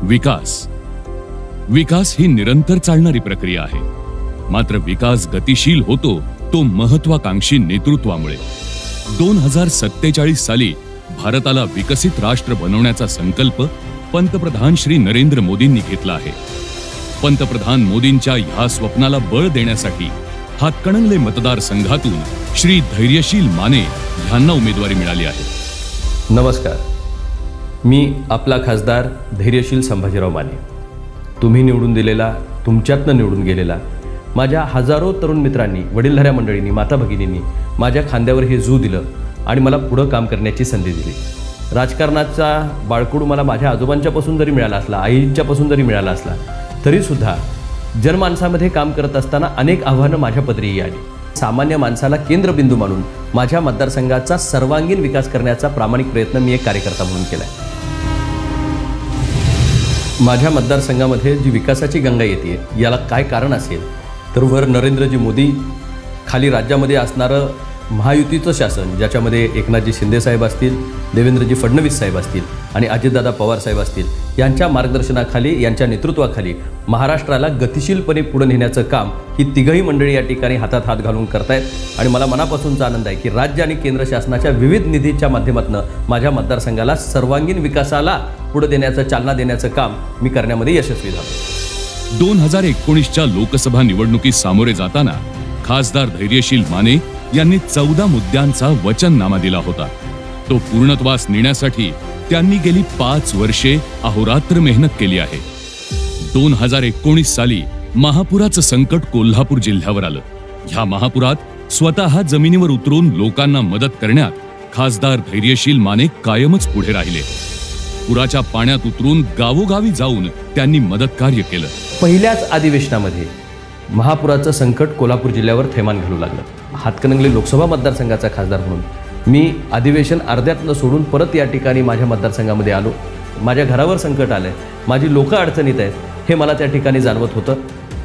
विकास विकास ही निरंतर चालणारी प्रक्रिया आहे, मात्र विकास गतिशील होतो तो महत्वाकांक्षी नेतृत्वामुळे। 2047 साली भारताला विकसित राष्ट्र बनवण्याचा संकल्प पंतप्रधान श्री नरेंद्र मोदींनी घेतला आहे। पंतप्रधान मोदींच्या ह्या स्वप्नाला बळ देण्यासाठी हातकणंगले मतदारसंघातून श्री धैर्यशील माने यांना उमेदवारी मिळाली आहे। नमस्कार, मी आपला खासदार धैर्यशील संभाजीराव माने। तुम्ही निवडून दिलेला, तुमच्यातनं निवडून गेलेला माझ्या हजारो तरुण मित्रांनी, वडीलधाऱ्या मंडळींनी, माता भगिनींनी माझ्या खांद्यावर हे झू दिलं आणि मला पुढं काम करण्याची संधी दिली। राजकारणाचा बाळकडू मला माझ्या आजोबांच्यापासून जरी मिळाला असला, आईंच्यापासून जरी मिळाला असला, तरीसुद्धा जनमानसामध्ये काम करत असताना अनेक आव्हानं माझ्या पदरीही आली। सामान्य माणसाला केंद्रबिंदू मानून माझ्या मतदारसंघाचा सर्वांगीण विकास करण्याचा प्रामाणिक प्रयत्न मी एक कार्यकर्ता म्हणून केला आहे। माझ्या मतदारसंघामध्ये जी विकासाची गंगा येते, याला काय कारण असेल तर वर नरेंद्रजी मोदी, खाली राज्यामध्ये असणारं महायुतीचं शासन, ज्याच्यामध्ये एकनाथजी शिंदे साहेब असतील, देवेंद्रजी फडणवीस साहेब असतील आणि अजितदादा पवार साहेब असतील, यांच्या मार्गदर्शनाखाली, यांच्या नेतृत्वाखाली महाराष्ट्राला गतिशीलपणे पुढे नेण्याचं काम ही तिघही मंडळी या ठिकाणी हातात हात घालून करतायत। आणि मला मनापासूनचा आनंद आहे की राज्य आणि केंद्र शासनाच्या विविध निधीच्या माध्यमातून माझ्या मतदारसंघाला सर्वांगीण विकासाला पुढे देण्याचं, चालना देण्याचं काम मी करण्यामध्ये यशस्वी झालो। 2019च्या लोकसभा निवडणुकीत सामोरे जाताना खासदार धैर्यशील माने यांनी 14 मुद्द्यांचा वचननामा दिला होता। तो पूर्णत्वास नेण्यासाठी त्यांनी गेली 5 वर्षे अहोरात्र मेहनत केली आहे। 2019 साली महापुराचं संकट कोल्हापूर जिल्ह्यावर आलं। ह्या महापुरात स्वतः जमिनीवर उतरून लोकांना मदत करण्यात खासदार धैर्यशील माने कायमच पुढे राहिले। पुराच्या पाण्यात उतरून गावोगावी जाऊन त्यांनी मदत कार्य केलं। पहिल्याच अधिवेशनामध्ये महापुराचं संकट कोल्हापूर जिल्ह्यावर थैमान घालू लागलं। हातकणंगले लोकसभा मतदारसंघाचा खासदार म्हणून मी अधिवेशन अर्ध्यातनं सोडून परत या ठिकाणी माझ्या मतदारसंघामध्ये आलो। माझ्या घरावर संकट आलंय, माझी लोकं अडचणीत आहेत, हे मला त्या ठिकाणी जाणवत होतं।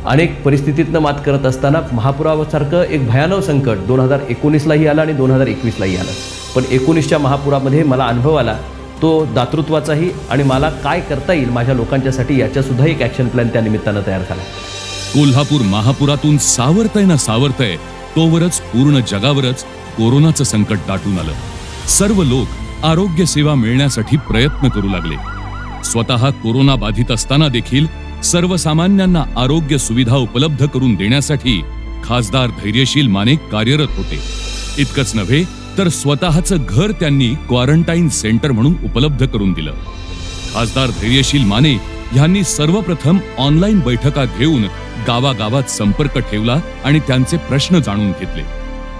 अनेक परिस्थितीतनं मात करत असताना महापुरासारखं एक भयानक संकट 2019लाही आलं आणि 2021लाही आलं। पण 19च्या महापुरामध्ये मला अनुभव आला तो दातृत्वाचाही, आणि मला काय करता येईल माझ्या लोकांच्यासाठी याच्यासुद्धा एक ॲक्शन प्लॅन त्या निमित्तानं तयार झाला। कोल्हापूर महापुरातून सावरतय ना सावरतय तोवरच पूर्ण जगावरच कोरोनाचं संकट दाटून आलं। सर्व लोक आरोग्य सेवा मिळण्यासाठी प्रयत्न करू लागले। स्वतः कोरोना बाधित असताना देखील सर्वसामान्यांना आरोग्य सुविधा उपलब्ध करून देण्यासाठी खासदार धैर्यशील माने कार्यरत होते। इतकंच नव्हे तर स्वतःचं घर त्यांनी क्वारंटाईन सेंटर म्हणून उपलब्ध करून दिलं। खासदार धैर्यशील माने यांनी सर्वप्रथम ऑनलाईन बैठका घेऊन गावागावात संपर्क ठेवला आणि त्यांचे प्रश्न जाणून घेतले।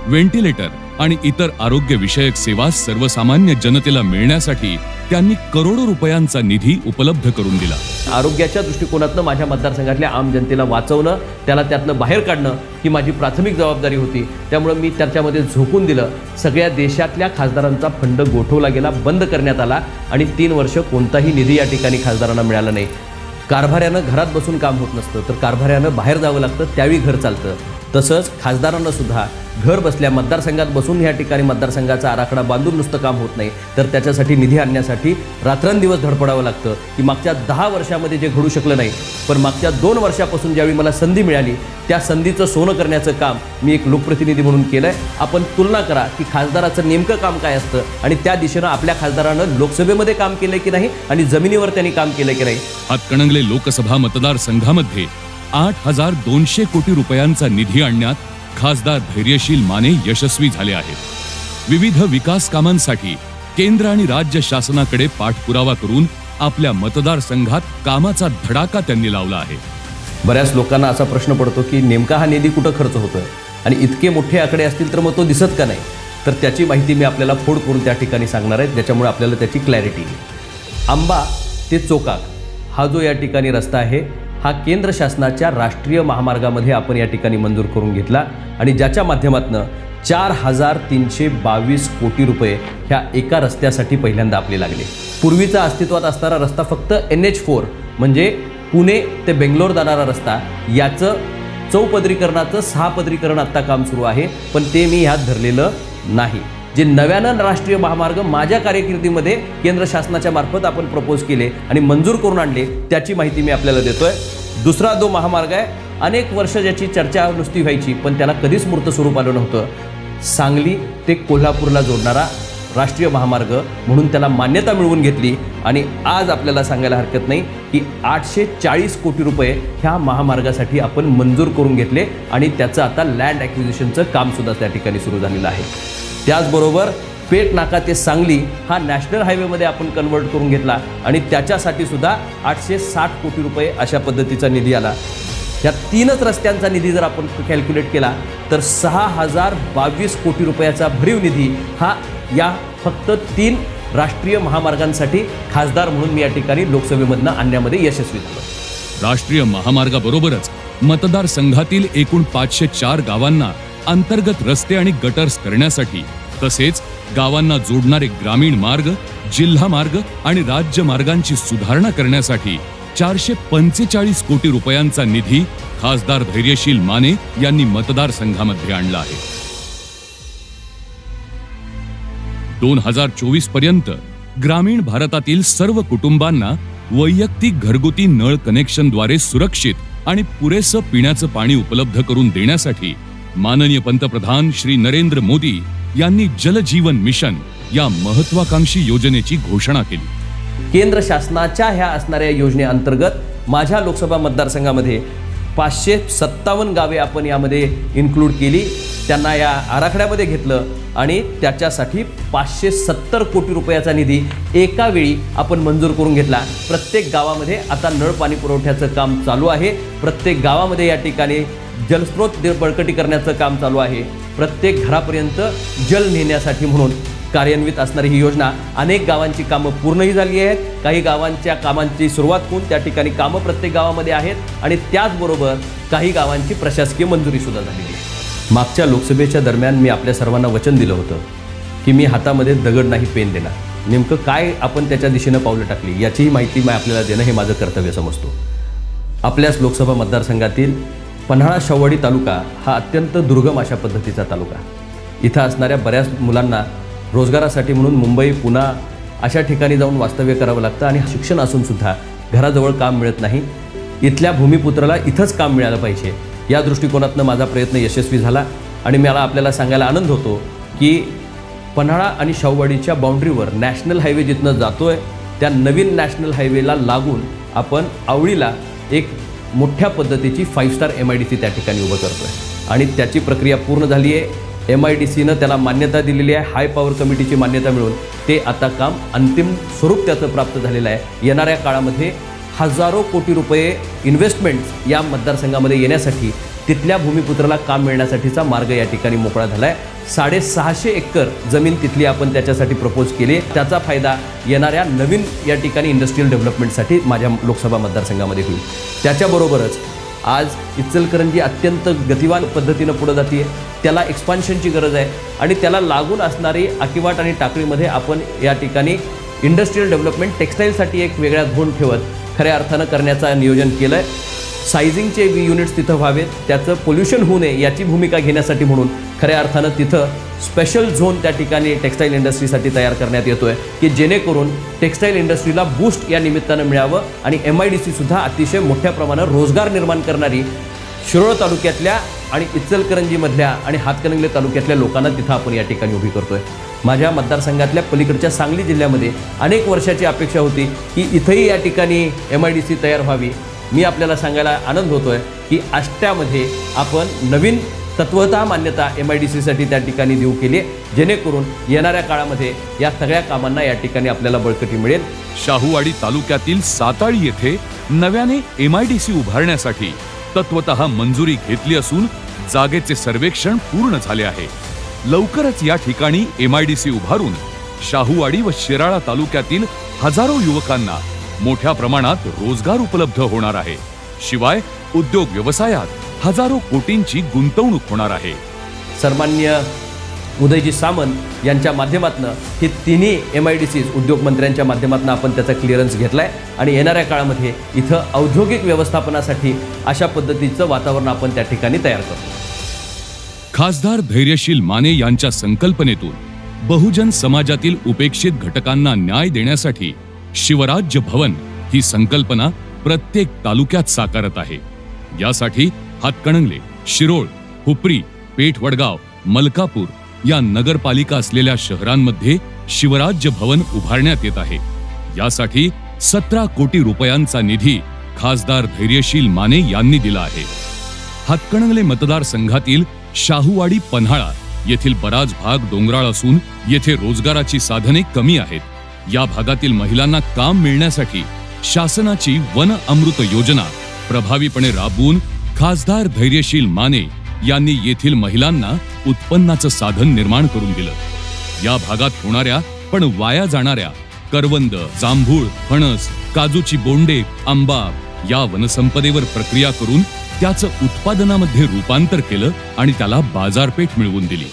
व्हेंटिलेटर आणि इतर आरोग्य विषयक सेवा सर्वसामान्य जनतेला मिळण्यासाठी त्यांनी करोडो रुपयांचा निधी उपलब्ध करून दिला। आरोग्याच्या दृष्टिकोनातून माझ्या मतदारसंघातल्या आम जनतेला वाचवणं, त्याला त्यातनं बाहेर काढणं ही माझी प्राथमिक जबाबदारी होती। त्यामुळे मी त्याच्यामध्ये झोकून दिलं। सगळ्या देशातल्या खासदारांचा फंड गोठवला गेला, बंद करण्यात आला आणि 3 वर्ष कोणताही निधी या ठिकाणी खासदारांना मिळाला नाही। कारभाऱ्यानं घरात बसून काम होत नसतं, तर कारभाऱ्यानं बाहेर जावं लागतं, त्यावेळी घर चालतं। तसंच खासदारांना सुद्धा घर बसल्या मतदारसंघात बसून या ठिकाणी मतदारसंघाचा आराखडा बांधून नुसतं काम होत नाही, तर त्याच्यासाठी निधी आणण्यासाठी रात्रंदिवस धडपडावं लागतं। की मागच्या 10 वर्षामध्ये जे घडू शकलं नाही, पण मागच्या 2 वर्षापासून ज्यावेळी मला संधी मिळाली त्या संधीचं सोनं करण्याचं काम मी एक लोकप्रतिनिधी म्हणून केलंय। आपण तुलना करा की खासदाराचं नेमकं काम काय असतं आणि त्या दिशेनं आपल्या खासदारानं लोकसभेमध्ये काम केलंय की नाही आणि जमिनीवर त्यांनी काम केलंय की नाही। हातकणंगले लोकसभा मतदारसंघामध्ये 8,200 कोटी रुपयांचा निधी आणण्यात खासदार धैर्यशील माने यशस्वी झाले आहेत। विविध विकास कामांसाठी केंद्र आणि राज्य शासनाकडे पाठपुरावा करून आपल्या मतदारसंघात कामाचा धडाका त्यांनी लावला आहे। बऱ्याच लोकांना असा प्रश्न पडतो की नेमका हा निधी कुठं खर्च होतोय आणि इतके मोठे आकडे असतील तर मग तो दिसत का नाही, तर त्याची माहिती मी आपल्याला फोड करून त्या ठिकाणी सांगणार आहे, ज्याच्यामुळे आपल्याला त्याची क्लॅरिटी येईल। आंबा ते चोकाक हा जो या ठिकाणी रस्ता आहे, हा केंद्र शासनाच्या राष्ट्रीय महामार्गामध्ये आपण या ठिकाणी मंजूर करून घेतला आणि ज्याच्या माध्यमातून 4,322 कोटी रुपये ह्या एका रस्त्यासाठी पहिल्यांदा आपले लागले। पूर्वीचा अस्तित्वात असणारा रस्ता फक्त NH4 म्हणजे पुणे ते बेंगलोर जाणारा रस्ता, याचं चौपदरीकरणाचं 6 पदरीकरण आत्ता काम सुरू आहे, पण ते मी ह्यात धरलेलं नाही। जे नव्यानं राष्ट्रीय महामार्ग माझ्या कारकिर्दीमध्ये केंद्र शासनाच्या मार्फत आपण प्रपोज केले आणि मंजूर करून आणले, त्याची माहिती मी आपल्याला देतोय. दुसरा जो महामार्ग आहे, अनेक वर्ष ज्याची चर्चा नुसती व्हायची पण त्याला कधीच मूर्त स्वरूप आलं नव्हतं, सांगली ते कोल्हापूरला जोडणारा राष्ट्रीय महामार्ग म्हणून त्याला मान्यता मिळवून घेतली. आणि आज आपल्याला सांगायला हरकत नाही की 840 कोटी रुपये ह्या महामार्गासाठी आपण मंजूर करून घेतले आणि त्याचं आता लँड ॲक्विजिशनचं कामसुद्धा त्या ठिकाणी सुरू झालेलं आहे. त्याचबरोबर पेठ नाका ते सांगली हा नॅशनल हायवेमध्ये आपण कन्वर्ट करून घेतला आणि त्याच्यासाठी सुद्धा 860 कोटी रुपये अशा पद्धतीचा निधी आला. या 3च रस्त्यांचा निधी जर आपण कॅल्क्युलेट केला तर 6022 कोटी रुपयाचा भरीव निधी हा या फक्त 3 राष्ट्रीय महामार्गांसाठी खासदार म्हणून मी या ठिकाणी लोकसभेमधनं आणण्यामध्ये यशस्वी झालो. राष्ट्रीय महामार्गाबरोबरच मतदारसंघातील एकूण 504 गावांना अंतर्गत रस्ते आणि गटर्स करण्यासाठी, तसेच गावांना जोडणारे ग्रामीण मार्ग, जिल्हा मार्ग आणि राज्य मार्गांची सुधारणा करण्यासाठी 445 कोटी रुपयांचा निधी खासदार धैर्यशील माने यांनी मतदारसंघामध्ये आणला आहे. 2024 पर्यंत ग्रामीण भारतातील सर्व कुटुंबांना वैयक्तिक घरगुती नळ कनेक्शनद्वारे सुरक्षित आणि पुरेसं पिण्याचं पाणी उपलब्ध करून देण्यासाठी माननीय पंतप्रधान श्री नरेंद्र मोदी यांनी जल जीवन मिशन या महत्वाकांक्षी योजनेची घोषणा केली. केंद्र शासनाच्या ह्या असणाऱ्या योजनेअंतर्गत माझ्या लोकसभा मतदारसंघामध्ये 557 गावे आपण यामध्ये इन्क्लूड केली, त्यांना या आराखड्यामध्ये घेतलं आणि त्याच्यासाठी 570 कोटी रुपयाचा निधी एका वेळी आपण मंजूर करून घेतला. प्रत्येक गावामध्ये आता नळ पाणी पुरवठ्याचं काम चालू आहे. प्रत्येक गावामध्ये या ठिकाणी जलस्रोत बळकटी करण्याचं काम चालू आहे. प्रत्येक घरापर्यंत जल नेण्यासाठी म्हणून कार्यान्वित असणारी ही योजना, अनेक गावांची कामं पूर्णही झाली आहेत. काही गावांच्या कामांची सुरुवात होऊन त्या ठिकाणी कामं प्रत्येक गावामध्ये आहेत आणि त्याचबरोबर काही गावांची प्रशासकीय मंजुरीसुद्धा झालेली आहे. मागच्या लोकसभेच्या दरम्यान मी आपल्या सर्वांना वचन दिलं होतं की मी हातामध्ये दगड नाही पेन देणार. नेमकं काय आपण त्याच्या दिशेनं पावलं टाकली याचीही माहिती मी आपल्याला देणं हे माझं कर्तव्य समजतो. आपल्याच लोकसभा मतदारसंघातील पन्हाळा शाहूवाडी तालुका हा अत्यंत दुर्गम अशा पद्धतीचा तालुका. इथं असणाऱ्या बऱ्याच मुलांना रोजगारासाठी म्हणून मुंबई, पुणा अशा ठिकाणी जाऊन वास्तव्य करावं लागतं आणि शिक्षण असूनसुद्धा घराजवळ काम मिळत नाही. इथल्या भूमिपुत्राला इथंच काम मिळालं पाहिजे या दृष्टिकोनातनं माझा प्रयत्न यशस्वी झाला आणि मला आपल्याला सांगायला आनंद होतो की पन्हाळा आणि शाहूवाडीच्या बाउंड्रीवर नॅशनल हायवे जिथनं जातोय त्या नवीन नॅशनल हायवेला लागून आपण आवळीला एक मोठ्या पद्धतीची 5 स्टार MIDC त्या ठिकाणी उभं करतोय आणि त्याची प्रक्रिया पूर्ण झाली आहे. MIDCनं त्याला मान्यता दिलेली आहे. हाय पॉवर कमिटीची मान्यता मिळून ते आता काम अंतिम स्वरूप त्याचं प्राप्त झालेलं आहे. येणाऱ्या काळामध्ये हजारो कोटी रुपये इन्व्हेस्टमेंट्स या मतदारसंघामध्ये येण्यासाठी, तिथल्या भूमिपुत्राला काम मिळण्यासाठीचा मार्ग या ठिकाणी मोकळा झाला आहे. 650 एकर जमीन तिथली आपण त्याच्यासाठी प्रपोज केली. त्याचा फायदा येणाऱ्या नवीन या ठिकाणी इंडस्ट्रियल डेव्हलपमेंटसाठी माझ्या लोकसभा मतदारसंघामध्ये होईल. त्याच्याबरोबरच आज इचलकरंजी अत्यंत गतिमान पद्धतीनं पुढे जाते. त्याला एक्सपान्शनची गरज आहे आणि त्याला लागून असणारी आकिवाट आणि टाकळीमध्ये आपण या ठिकाणी इंडस्ट्रियल डेव्हलपमेंट टेक्स्टाईलसाठी एक वेगळा झोन ठेवत खऱ्या अर्थानं करण्याचं नियोजन केलं आहे. सायझिंगचे युनिट्स तिथं व्हावेत, त्याचं पोल्युशन होऊ नये याची भूमिका घेण्यासाठी म्हणून खऱ्या अर्थानं तिथं स्पेशल झोन त्या ठिकाणी टेक्स्टाईल इंडस्ट्रीसाठी तयार करण्यात येतो आहे की जेणेकरून टेक्स्टाईल इंडस्ट्रीला बूस्ट या निमित्तानं मिळावं आणि MIDCसुद्धा अतिशय मोठ्या प्रमाणात रोजगार निर्माण करणारी शिरोळ तालुक्यातल्या आणि इचलकरंजीमधल्या आणि हातकणंगले तालुक्यातल्या लोकांना तिथं आपण या ठिकाणी उभी करतोय. माझ्या मतदारसंघातल्या पलीकडच्या सांगली जिल्ह्यामध्ये अनेक वर्षाची अपेक्षा होती की इथंही या ठिकाणी MIDC तयार व्हावी. मी आपल्याला सांगायला आनंद होतोय की आष्ट्यामध्ये आपण नवीन तत्वतः मान्यता MIDCसाठी त्या ठिकाणी देऊ केली, जेणेकरून येणाऱ्या काळामध्ये या सगळ्या कामांना या ठिकाणी आपल्याला बळकटी मिळेल. शाहूवाडी तालुक्यातील साताळी येथे नव्याने MIDC उभारण्यासाठी तत्वतः मंजुरी घेतली असून जागेचे सर्वेक्षण पूर्ण झाले आहे. लवकरच या ठिकाणी MIDC उभारून शाहूवाडी व शिराळा तालुक्यातील हजारो युवकांना मोठ्या प्रमाणात रोजगार उपलब्ध होणार आहे. शिवाय उद्योग व्यवसायात हजारो कोटींची गुंतवणूक होणार आहे. सन्माननीय उदयजी सामंत यांच्या माध्यमातून हे तिन्ही MIDCs उद्योगमंत्र्यांच्या माध्यमातून आपण त्याचा क्लिअरन्स घेतला आहे आणि येणाऱ्या काळामध्ये इथं औद्योगिक व्यवस्थापनासाठी अशा पद्धतीचं वातावरण आपण त्या ठिकाणी तयार करतो. खासदार धैर्यशील माने यांच्या संकल्पनेतून बहुजन समाजातील उपेक्षित घटकांना न्याय देण्यासाठी शिवराज्य भवन ही संकल्पना प्रत्येक तालुक्यात साकारत आहे। यासाठी हातकणंगले, शिरोळ, हुपरी, पेठ वडगाव, मलकापूर या नगरपालिका असलेल्या शहरांमध्ये शिवराज्य भवन उभारण्यात येत आहे। यासाठी 17 कोटी रुपयांचा निधी खासदार धैर्यशील माने यांनी दिला आहे। हातकणंगले मतदारसंघातील शाहूवाडी, पन्हाळा येथील बराच भाग डोंगराळ असून येथे रोजगाराची साधने कमी आहेत। या भागातील महिलांना काम मिळण्यासाठी शासनाची वन अमृत योजना प्रभावीपणे राबवून खासदार धैर्यशील माने यांनी येथील महिलांना उत्पन्नाचं साधन निर्माण करून दिलं। या भागात होणाऱ्या पण वाया जाणाऱ्या करवंद, जांभूळ, फणस, काजूची बोंडे, आंबा या वनसंपदेवर प्रक्रिया करून त्याचं उत्पादनामध्ये रूपांतर केलं आणि त्याला बाजारपेठ मिळवून दिली।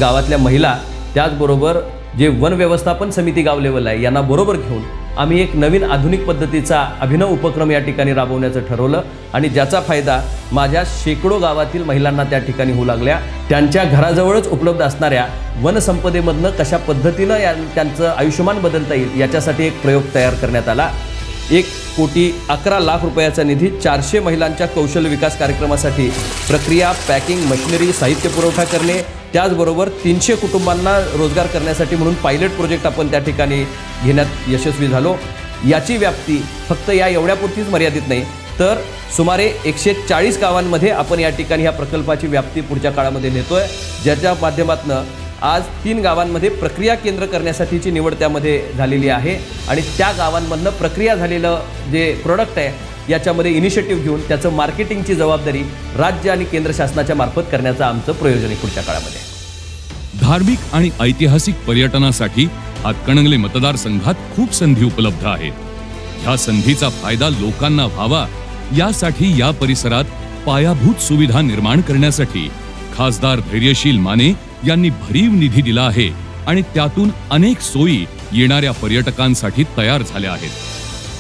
गावातल्या महिला त्याचबरोबर जे वन व्यवस्थापन समिती गाव लेवल आहे यांना बरोबर घेऊन आम्ही एक नवीन आधुनिक पद्धतीचा अभिनव उपक्रम या ठिकाणी राबवण्याचं ठरवलं आणि ज्याचा फायदा माझ्या शेकडो गावातील महिलांना त्या ठिकाणी होऊ लागल्या। त्यांच्या घराजवळच उपलब्ध असणाऱ्या वनसंपदेमधनं कशा पद्धतीनं त्यांचं आयुष्यमान बदलता येईल याच्यासाठी एक प्रयोग तयार करण्यात आला। 1,11,00,000 रुपयाचा निधी 400 महिलांच्या कौशल्य विकास कार्यक्रमासाठी प्रक्रिया, पॅकिंग, मशिनरी, साहित्य पुरवठा करणे, त्याचबरोबर 300 कुटुंबांना रोजगार करण्यासाठी म्हणून पायलट प्रोजेक्ट आपण त्या ठिकाणी घेण्यात यशस्वी झालो। याची व्याप्ती फक्त या एवढ्यापुरतीच मर्यादित नाही तर सुमारे 140 गावांमध्ये आपण या ठिकाणी ह्या प्रकल्पाची व्याप्ती पुढच्या काळामध्ये नेतोय, ज्याच्या माध्यमातून आज 3 गावांमध्ये प्रक्रिया केंद्र करण्यासाठीची निवड त्यामध्ये झालेली आहे आणि त्या गावांमधनं प्रक्रिया झालेलं जे प्रोडक्ट आहे याच्यामध्ये इनिशिएटिव्ह घेऊन त्याचं मार्केटिंगची जबाबदारी राज्य आणि केंद्र शासनाच्या मार्फत करण्याचं आमचं प्रयोजन आहे पुढच्या काळामध्ये। धार्मिक आणि ऐतिहासिक पर्यटनासाठी हातकणंगले मतदारसंघात खूप संधी उपलब्ध आहेत। ह्या संधीचा फायदा लोकांना व्हावा यासाठी या परिसरात पायाभूत सुविधा निर्माण करण्यासाठी खासदार धैर्यशील माने यांनी भरीव निधी दिला आहे आणि त्यातून अनेक सोयी येणाऱ्या पर्यटकांसाठी तयार झाल्या आहेत।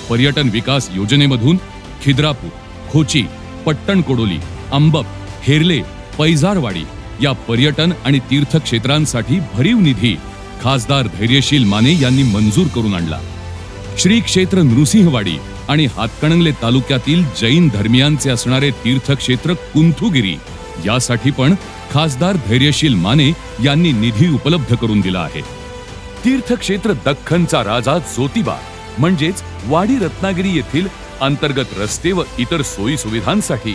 पर्यटन विकास योजनेमधून खिद्रापूर, खोची, पट्टणकोडोली, अंबप, हेरले, पैजारवाडी या पर्यटन आणि तीर्थक्षेत्रांसाठी भरीव निधी खासदार धैर्यशील माने यांनी मंजूर करून आणला। श्री क्षेत्र नृसिंहवाडी आणि हातकणंगले तालुक्यातील जैन धर्मियांचे असणारे तीर्थक्षेत्र कुंथुगिरी यासाठी पण खासदार धैर्यशील माने यांनी निधी उपलब्ध करून दिला आहे। तीर्थक्षेत्र दख्खनचा राजा ज्योतिबा म्हणजेच वाडी रत्नागिरी येथील अंतर्गत रस्ते व इतर सोयी सुविधांसाठी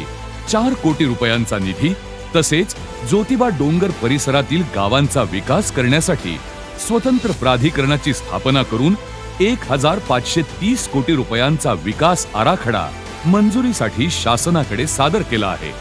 4 कोटी रुपयांचा निधी, तसेच ज्योतिबा डोंगर परिसरातील गावांचा विकास करण्यासाठी स्वतंत्र प्राधिकरणाची स्थापना करून 1,530 कोटी रुपयांचा विकास आराखडा मंजुरीसाठी शासनाकडे सादर केला आहे।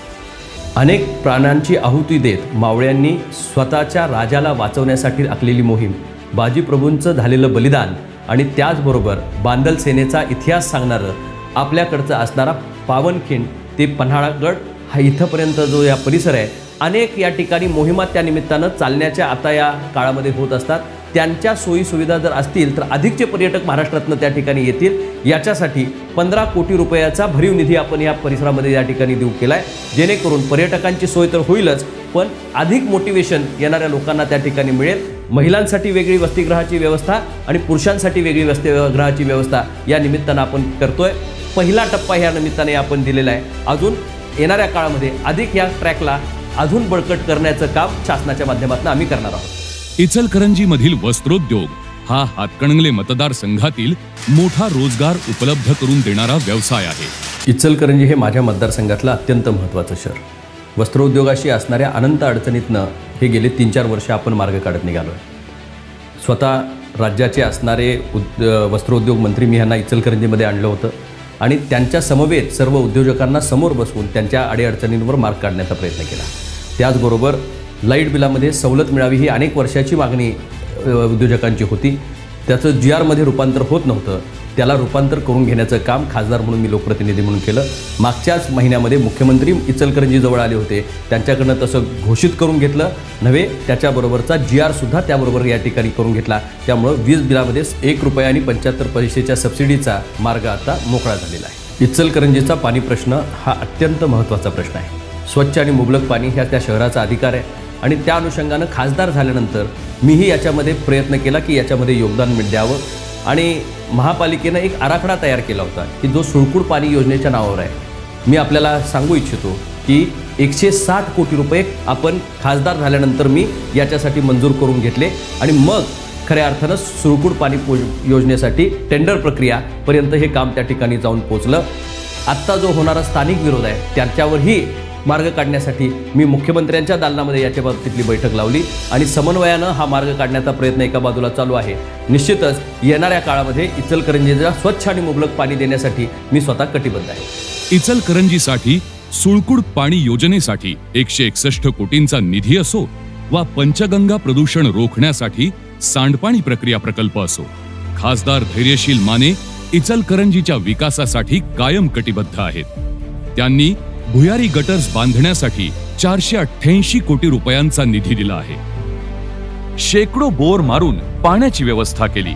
अनेक प्राणांची आहुती देत मावळ्यांनी स्वतःच्या राजाला वाचवण्यासाठी आखलेली मोहीम, बाजीप्रभूंचं झालेलं बलिदान आणि त्याचबरोबर बांदल सेनेचा इतिहास सांगणारं आपल्याकडचं असणारा पावनखिंड ते पन्हाळागड हा इथंपर्यंत जो या परिसर आहे, अनेक या ठिकाणी मोहिमा त्या निमित्तानं चालण्याच्या आता या काळामध्ये होत असतात। त्यांच्या सोयी सुविधा जर असतील तर अधिकचे पर्यटक महाराष्ट्रातनं त्या ठिकाणी येतील। याच्यासाठी 15 कोटी रुपयाचा भरीव निधी आपण या परिसरामध्ये या ठिकाणी देऊ केला आहे, जेणेकरून पर्यटकांची सोय तर होईलच पण अधिक मोटिवेशन येणाऱ्या लोकांना त्या ठिकाणी मिळेल। महिलांसाठी वेगळी वसतिगृहाची व्यवस्था आणि पुरुषांसाठी वेगळी वसतिगृहाची व्यवस्था या निमित्तानं आपण करतोय। पहिला टप्पा ह्या निमित्ताने आपण दिलेला आहे। अजून येणाऱ्या काळामध्ये अधिक या ट्रॅकला अजून बळकट करण्याचं काम शासनाच्या माध्यमातून आम्ही करणार आहोत। इचलकरंजी मधील वस्त्रोद्योग हा हातकणंगले मतदारसंघातील मोठा रोजगार उपलब्ध करून देणारा व्यवसाय आहे। इचलकरंजी हे माझ्या मतदारसंघातलं अत्यंत महत्त्वाचं शहर। वस्त्रोद्योगाशी असणाऱ्या अनंत अडचणीतनं हे गेले 3-4 वर्ष आपण मार्ग काढत निघालो आहे। स्वतः राज्याचे असणारे वस्त्रोद्योग मंत्री मी यांना इचलकरंजीमध्ये आणलं होतं आणि त्यांच्या समवेत सर्व उद्योजकांना समोर बसवून त्यांच्या अडीअडचणींवर मार्ग काढण्याचा प्रयत्न केला। त्याचबरोबर लाईट बिलामध्ये सवलत मिळावी ही अनेक वर्षाची मागणी उद्योजकांची होती। त्याचं GRमध्ये रूपांतर होत नव्हतं, त्याला रूपांतर करून घेण्याचं काम खासदार म्हणून मी लोकप्रतिनिधी म्हणून केलं। मागच्याच महिन्यामध्ये मुख्यमंत्री इचलकरंजीजवळ आले होते, त्यांच्याकडनं तसं घोषित करून घेतलं नव्हे, त्याच्याबरोबरचा GRसुद्धा त्याबरोबर या ठिकाणी करून घेतला। त्यामुळं वीज बिलामध्ये 1 रुपया आणि 75 पैशाच्या सबसिडीचा मार्ग आता मोकळा झालेला आहे। इचलकरंजीचा पाणी प्रश्न हा अत्यंत महत्त्वाचा प्रश्न आहे। स्वच्छ आणि मुबलक पाणी ह्या त्या शहराचा अधिकार आहे। आणि त्या अनुषंगानं खासदार झाल्यानंतर मीही याच्यामध्ये प्रयत्न केला की याच्यामध्ये योगदान द्यावं आणि महापालिकेनं एक आराखडा तयार केला होता की जो सुळकूड पाणी योजनेच्या नावावर आहे। मी आपल्याला सांगू इच्छितो की 160 कोटी रुपये आपण खासदार झाल्यानंतर मी याच्यासाठी मंजूर करून घेतले आणि मग खऱ्या अर्थानं सुळकूड पाणी योजनेसाठी टेंडर प्रक्रियापर्यंत हे काम त्या ठिकाणी जाऊन पोचलं। आत्ता जो होणारा स्थानिक विरोध आहे त्याच्यावरही मार्ग काढण्यासाठी मी मुख्यमंत्र्यांच्या दालनामध्ये याच्या बाबतीतली बैठक लावली आणि समन्वयानं हा मार्ग काढण्याचा प्रयत्न एका बाजूला चालू आहे। निश्चितच येणाऱ्या काळामध्ये इचलकरंजीला स्वच्छ आणि मुबलक पाणी देण्यासाठी मी स्वतः कटिबद्ध आहे। इचलकरंजीसाठी सुळकूड पाणी योजनेसाठी 161 कोटींचा निधी असो वा पंचगंगा प्रदूषण रोखण्यासाठी सांडपाणी प्रक्रिया प्रकल्प असो, खासदार धैर्यशील माने इचलकरंजीच्या विकासासाठी कायम कटिबद्ध आहेत। त्यांनी भुयारी गटर्स बांधण्यासाठी 488 कोटी रुपयांचा निधी दिला आहे। शेकडो बोर मारून पाण्याची व्यवस्था केली।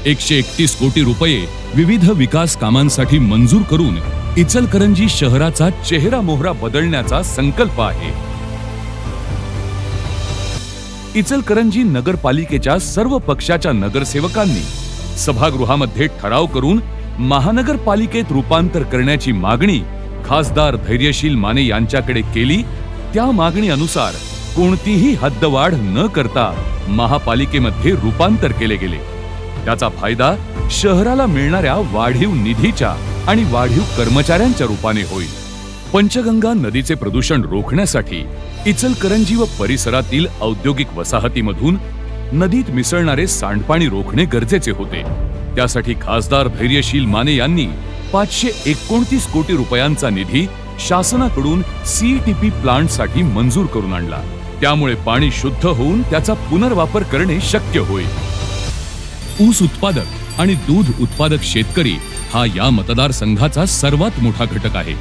131 कोटी रुपये विविध विकास कामांसाठी मंजूर करून इचलकरंजी शहराचा चेहरा मोहरा बदलण्याचा संकल्प आहे। इचलकरंजी नगरपालिकेच्या सर्व पक्षाच्या नगरसेवकांनी सभागृहामध्ये ठराव करून महानगरपालिकेत रूपांतर करण्याची मागणी खासदार धैर्यशील माने यांच्याकडे केली। त्या मागणी अनुसार कोणतीही हद्दवाढ न करता महापालिकेमध्ये रूपांतर केले गेले। त्याचा फायदा शहराला मिळणाऱ्या वाढीव निधीच्या आणि वाढीव कर्मचाऱ्यांच्या रूपाने होईल। पंचगंगा नदीचे प्रदूषण रोखण्यासाठी इचलकरंजी व परिसरातील औद्योगिक वसाहतीमधून नदीत मिसळणारे सांडपाणी रोखणे गरजेचे होते। त्यासाठी खासदार धैर्यशील माने यांनी 529 कोटी रुपयांचा निधी शासनाकडून सीईटीपी प्लांटसाठी मंजूर करून आणला। त्यामुळे पाणी शुद्ध होऊन त्याचा पुनर्वापर करणे शक्य होईल। ऊस उत्पादक आणि दूध उत्पादक शेतकरी हा या मतदारसंघाचा सर्वात मोठा घटक आहे।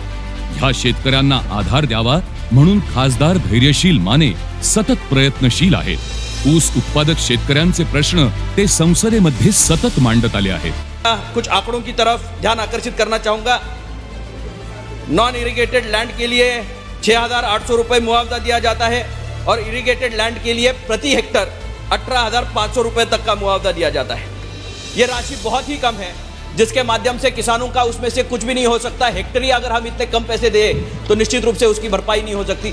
ह्या शेतकऱ्यांना आधार द्यावा म्हणून खासदार धैर्यशील माने सतत प्रयत्नशील आहेत। ऊस उत्पादक शेतकऱ्यांचे प्रश्न ते संसदेमध्ये सतत मांडत आले आहेत। कुछ आंकड़ों की तरफ ध्यान आकर्षित करना चाहूंगा। नॉन इरिगेटेड लैंड के लिए 6,800 रुपए मुआवजा दिया जाता है और इरिगेटेड लैंड के लिए प्रति हेक्टर 18,500 रुपए तक का मुआवजा दिया जाता है। ये राशि बहुत ही कम है जिसके माध्यम से किसानों का उसमें से कुछ भी नहीं हो सकता। हेक्टरी अगर हम इतने कम पैसे दें तो निश्चित रूप से उसकी भरपाई नहीं हो सकती।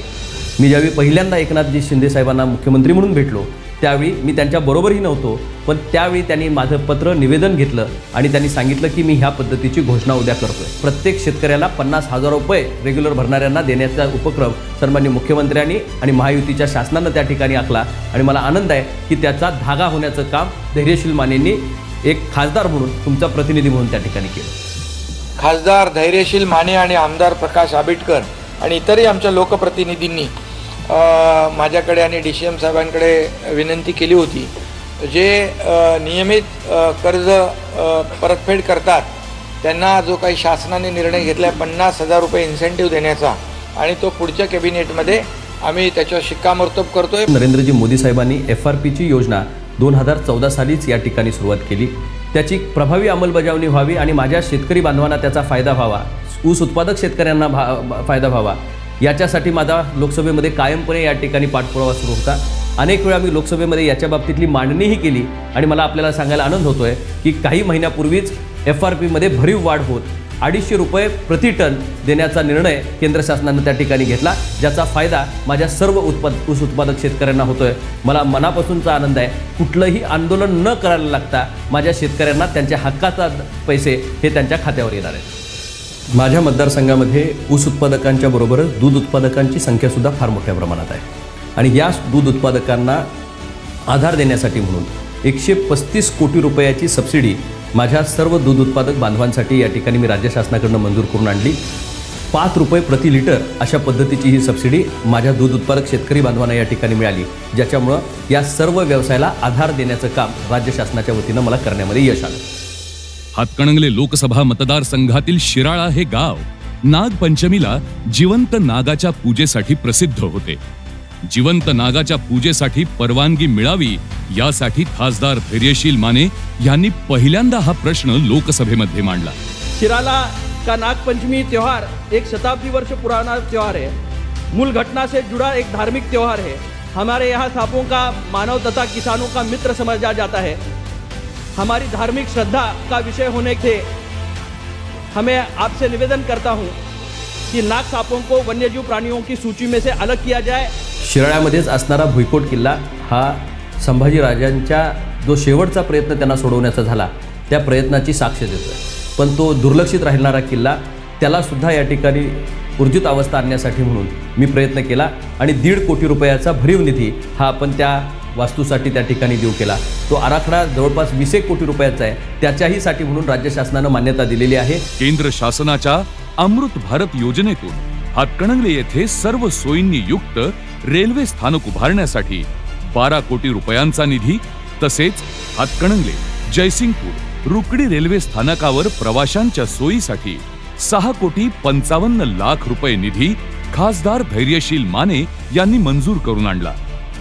मी ज्यावेळी पहिल्यांदा एकनाथजी शिंदे साहेबांना मुख्यमंत्री म्हणून भेटलो त्यावेळी मी त्यांच्या बरोबरही नव्हतो, पण त्यावेळी त्यांनी माझं पत्र निवेदन घेतलं आणि त्यांनी सांगितलं की मी ह्या पद्धतीची घोषणा उद्या करतोय। प्रत्येक शेतकऱ्याला 50,000 रुपये रेग्युलर भरणाऱ्यांना देण्याचा उपक्रम सन्माननीय मुख्यमंत्र्यांनी आणि महायुतीच्या शासनानं त्या ठिकाणी आखला आणि मला आनंद आहे की त्याचा धागा होण्याचं काम धैर्यशील मानेंनी एक खासदार म्हणून तुमचा प्रतिनिधी म्हणून त्या ठिकाणी केलं। खासदार धैर्यशील माने आणि आमदार प्रकाश आंबेडकर आणि इतरही आमच्या लोकप्रतिनिधींनी माझ्याकडे आणि DCM साहेबांकडे विनंती केली होती। जे नियमित कर्ज परतफेड करतात त्यांना जो काही शासनाने निर्णय घेतला 50,000 रुपये इन्सेंटिव्ह देण्याचा आणि तो पुढच्या कॅबिनेटमध्ये आम्ही त्याच्यावर शिक्कामोर्तब करतोय। नरेंद्रजी मोदी साहेबांनी FRPची योजना 2014 सालीच या ठिकाणी सुरुवात केली। त्याची प्रभावी अंमलबजावणी व्हावी आणि माझ्या शेतकरी बांधवांना त्याचा फायदा व्हावा, ऊस उत्पादक शेतकऱ्यांना फायदा व्हावा याच्यासाठी माझा लोकसभेमध्ये कायमपणे या ठिकाणी पाठपुरावा सुरू होता। अनेक वेळा मी लोकसभेमध्ये याच्या बाबतीतली मांडणीही केली आणि मला आपल्याला सांगायला आनंद होतोय की काही महिन्यापूर्वीच FRPमध्ये भरीव वाढ होत 250 रुपये प्रति टन देण्याचा निर्णय केंद्र शासनानं त्या ठिकाणी घेतला, ज्याचा फायदा माझ्या सर्व ऊस उत्पादक शेतकऱ्यांना होतोय। मला मनापासूनचा आनंद आहे। कुठलंही आंदोलन न करायला लागता माझ्या शेतकऱ्यांना त्यांच्या हक्काचा पैसे हे त्यांच्या खात्यावर येणार आहेत। माझ्या मतदारसंघामध्ये ऊस उत्पादकांच्या बरोबरच दूध उत्पादकांची संख्यासुद्धा फार मोठ्या प्रमाणात आहे आणि या दूध उत्पादकांना आधार देण्यासाठी म्हणून 135 कोटी रुपयाची सबसिडी माझ्या सर्व दूध उत्पादक बांधवांसाठी या ठिकाणी मी राज्य शासनाकडून मंजूर करून आणली। 5 रुपये प्रति लिटर अशा पद्धतीची ही सबसिडी माझ्या दूध उत्पादक शेतकरी बांधवांना या ठिकाणी मिळाली, ज्याच्यामुळं या सर्व व्यवसायाला आधार देण्याचं काम राज्य शासनाच्या वतीनं मला करण्यामध्ये यश आलं। हातकणंगले लोकसभा मतदारसंघातील शिराळा हे गाव नागपंचमीला जिवंत नागाच्या पूजेसाठी प्रसिद्ध होते। जिवंत नागाच्या पूजेसाठी परवानगी मिळावी यासाठी खासदार धैर्यशील माने यांनी पहिल्यांदा हा प्रश्न लोकसभेमध्ये मांडला। शिराला का नागपंचमी त्योहार एक शताब्दी वर्ष पुराना त्योहार है मूल घटना से जुड़ा एक धार्मिक त्यौहार है। हमारे यहाँ सांपों का मानव तथा किसानों का मित्र समझा जाता है। हमारी धार्मिक श्रद्धा का विषय होने से हमें आपसे निवेदन करता हूँ की नाग सापों को वन्यजीव प्राणियों की सूची में से अलग किया जाए। शिराळ्यामध्येच असणारा भुईकोट किल्ला हा संभाजीराजांच्या जो शेवटचा प्रयत्न त्यांना सोडवण्याचा झाला त्या प्रयत्नाची साक्ष देतोय। पण तो दुर्लक्षित राहिलेला किल्ला त्याला सुद्धा या ठिकाणी ऊर्जित अवस्था आणण्यासाठी म्हणून मी प्रयत्न केला आणि 1.5 कोटी रुपयाचा भरीव निधी हा आपण त्या वास्तूसाठी त्या ठिकाणी देऊ केला। तो आराखडा जवळपास 20 कोटी रुपयाचा आहे। त्याच्याही साठी म्हणून राज्य शासनाने मान्यता दिलेली आहे। केंद्र शासनाच्या अमृत भारत योजनेतून हातकणंगले येथे सर्व सोयींनी युक्त रेल्वे स्थानक उभारण्यासाठी 12 कोटी रुपयांचा निधी, तसेच हातकणंगले जयसिंगपूर रुकडी रेल्वे स्थानकावर प्रवाशांच्या सोयीसाठी 6 कोटी 55 लाख रुपये निधी खासदार धैर्यशील माने यांनी मंजूर करून आणला।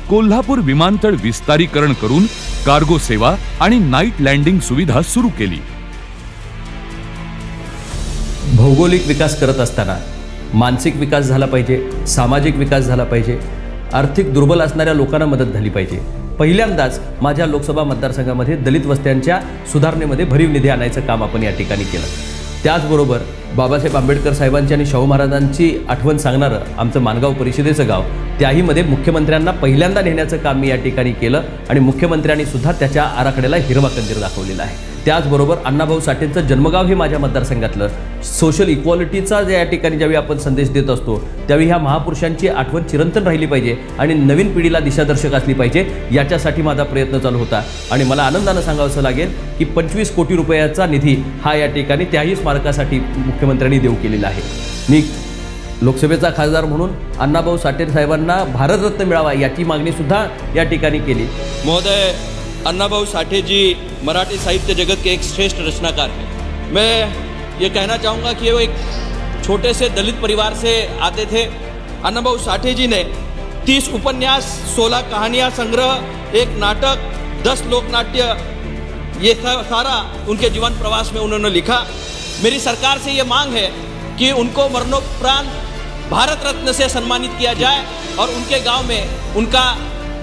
कोल्हापूर विमानतळ विस्तारीकरण करून कार्गो सेवा आणि नाईट लँडिंग सुविधा सुरू केली। भौगोलिक विकास करत असताना मानसिक विकास झाला पाहिजे, सामाजिक विकास झाला पाहिजे, आर्थिक दुर्बल असणाऱ्या लोकांना मदत झाली पाहिजे। पहिल्यांदाच माझ्या लोकसभा मतदारसंघामध्ये दलित वस्त्यांच्या सुधारणेमध्ये भरीव निधी आणायचं काम आपण या ठिकाणी केलं। त्याचबरोबर बाबासाहेब आंबेडकर साहेबांची आणि शाहू महाराजांची आठवण सांगणारं आमचं माणगाव परिषदेचं गाव, त्याहीमध्ये मुख्यमंत्र्यांना पहिल्यांदा नेण्याचं काम मी या ठिकाणी केलं आणि मुख्यमंत्र्यांनी सुद्धा त्याच्या आराखड्याला हिरवा कंदीर दाखवलेला आहे। त्याचबरोबर अण्णाभाऊ साठेंचं जन्मगाव हे माझ्या मतदारसंघातलं सोशल इक्वॉलिटीचा या ठिकाणी ज्यावेळी आपण संदेश देत असतो त्यावेळी ह्या महापुरुषांची आठवण चिरंतन राहिली पाहिजे आणि नवीन पिढीला दिशादर्शक असली पाहिजे, याच्यासाठी माझा प्रयत्न चालू होता। आणि मला आनंदानं सांगावंसं लागेल की 25 कोटी रुपयाचा निधी हा या ठिकाणी त्याही स्मारकासाठी मुख्यमंत्र्यांनी देऊ केलेला आहे। मी लोकसभेचा खासदार म्हणून अण्णाभाऊ साठे साहेबांना भारतरत्न मिळावा याची मागणी सुद्धा या ठिकाणी केली। महोदय, अन्नाभाऊ साठे जी मराठी साहित्य जगत के एक श्रेष्ठ रचनाकार हैं। मैं ये कहना चाहूँगा कि वो एक छोटे से दलित परिवार से आते थे। अन्नाभाऊ साठे जी ने 30 उपन्यास, 16 कहानियाँ संग्रह, एक नाटक, 10 लोकनाट्य, ये सारा उनके जीवन प्रवास में उन्होंने लिखा। मेरी सरकार से ये मांग है कि उनको मरणोपरांत भारत रत्न से सम्मानित किया जाए और उनके गांव में उनका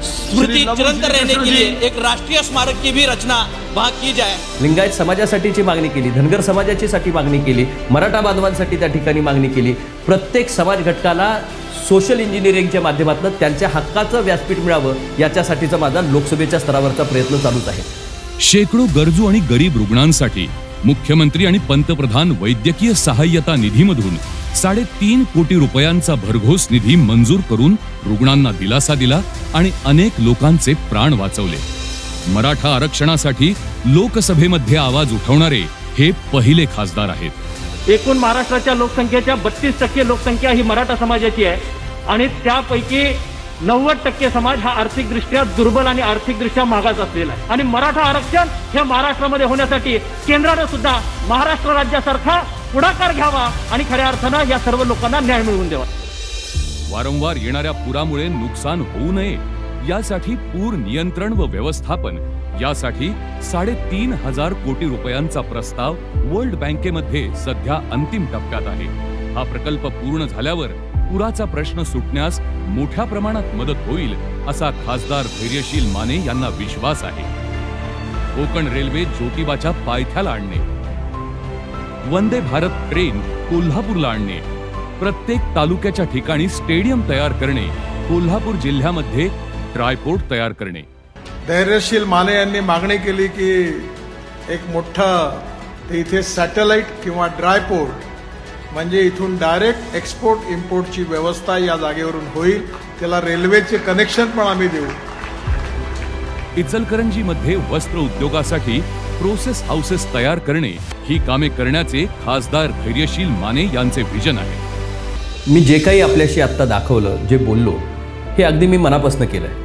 स्मृति चिरंतन रहने के लिए एक राष्ट्रीय स्मारक की भी रचना वहाँ की जाए। लिंगायत समाजासाठीची मागणी केली, धनगर समाजाची मागणी केली, मराठा बांधवांसाठी त्या ठिकाणी मागणी केली। प्रत्येक समाज घटकाला सोशल इंजिनिअरिंगच्या माध्यमातून त्यांच्या हक्काचं व्यासपीठ मिळावं याच्यासाठीचा माझा लोकसभेच्या स्तरावरचा प्रयत्न चालूच आहे। शेकडो गरजू आणि गरीब रुग्णांसाठी मुख्यमंत्री आणि पंतप्रधान वैद्यकीय सहाय्यता निधीमधून 3.5 कोटी रुपयांचा भरघोस निधी मंजूर करून रुग्णांना दिलासा दिला आणि अनेक लोकांचे प्राण वाचवले। मराठा आरक्षणासाठी लोकसभेमध्ये आवाज उठवणारे हे पहिले खासदार आहेत। एकूण महाराष्ट्राच्या लोकसंख्येच्या 32% लोकसंख्या ही मराठा समाजाची आहे आणि त्यापैकी 90% समाज हा आर्थिकदृष्ट्या दुर्बल आणि आर्थिकदृष्ट्या मागास असलेला आहे आणि मराठा आरक्षण हे महाराष्ट्रामध्ये होण्यासाठी केंद्राने सुद्धा महाराष्ट्र राज्यासारखा पुढाकार घ्यावा आणि खऱ्या अर्थानं या सर्व लोकांना न्याय मिळवून द्यावा। वारंवार येणाऱ्या पुरामुळे नुकसान होऊ नये यासाठी पूर नियंत्रण व व्यवस्थापन यासाठी 3.5 कोटी रुपयांचा प्रस्ताव वर्ल्ड बँकेमध्ये सध्या अंतिम टप्प्यात आहे। हा प्रकल्प पूर्ण झाल्यावर पुराचा प्रश्न सुटण्यास मोठ्या प्रमाणात मदत होईल असा खासदार धैर्यशील माने यांना विश्वास आहे। कोकण रेल्वे ज्योतिबाच्या पायथ्याला आणणे, वंदे भारत ट्रेन कोल्हापूरला आणणे, प्रत्येक तालुक्याच्या ठिकाणी स्टेडियम तयार करणे, कोल्हापूर जिल्ह्यामध्ये ट्रायपोर्ट तयार करणे। धैर्यशील माने यांनी मागणी केली की एक मोठा इथे सॅटेलाइट किंवा ड्रायपोर्ट म्हणजे इथून डायरेक्ट एक्सपोर्ट इम्पोर्टची व्यवस्था या जागेवरून होईल, त्याला रेल्वेचे कनेक्शन पण आम्ही देऊ। इचलकरंजीमध्ये वस्त्र उद्योगासाठी प्रोसेस हाऊसेस तयार करणे ही कामे करण्याचे खासदार धैर्यशील माने यांचे विजन आहे। मी जे काही आपल्याशी आत्ता दाखवलं, जे बोललो, हे अगदी मी मनापासून केलंय।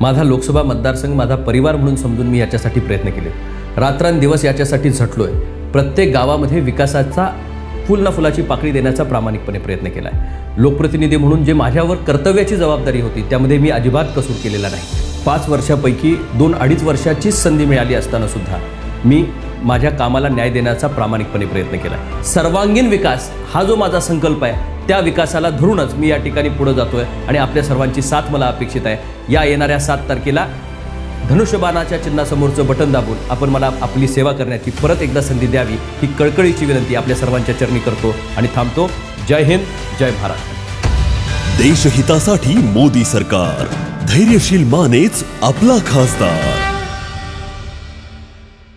माझा लोकसभा मतदारसंघ माझा परिवार म्हणून समजून मी याच्यासाठी प्रयत्न केले, रात्रंदिवस याच्यासाठी झटलोय। प्रत्येक गावामध्ये विकासाचा फुल ना फुलाची पाकळी देण्याचा प्रामाणिकपणे प्रयत्न केला आहे। लोकप्रतिनिधी म्हणून जे माझ्यावर कर्तव्याची जबाबदारी होती त्यामध्ये मी अजिबात कसूर केलेला नाही। 5 वर्षापैकी 2-2.5 वर्षाचीच संधी मिळाली असताना सुद्धा मी माझ्या कामाला न्याय देण्याचा प्रामाणिकपणे प्रयत्न केला। सर्वांगीण विकास हा जो माझा संकल्प आहे त्या विकासाला धरूनच मी या ठिकाणी पुढे जातोय आणि आपल्या सर्वांची साथ मला अपेक्षित आहे। या येणाऱ्या 7 तारखेला धनुष्यबाणाच्या चिन्हासमोरचं बटन दाबून आपण मला आपली सेवा करण्याची परत एकदा संधी द्यावी ही कळकळीची विनंती आपल्या सर्वांच्या चरणी करतो आणि थांबतो। जय हिंद, जय भारत। देशहितासाठी मोदी सरकार, धैर्यशील मानेच आपला खासदार।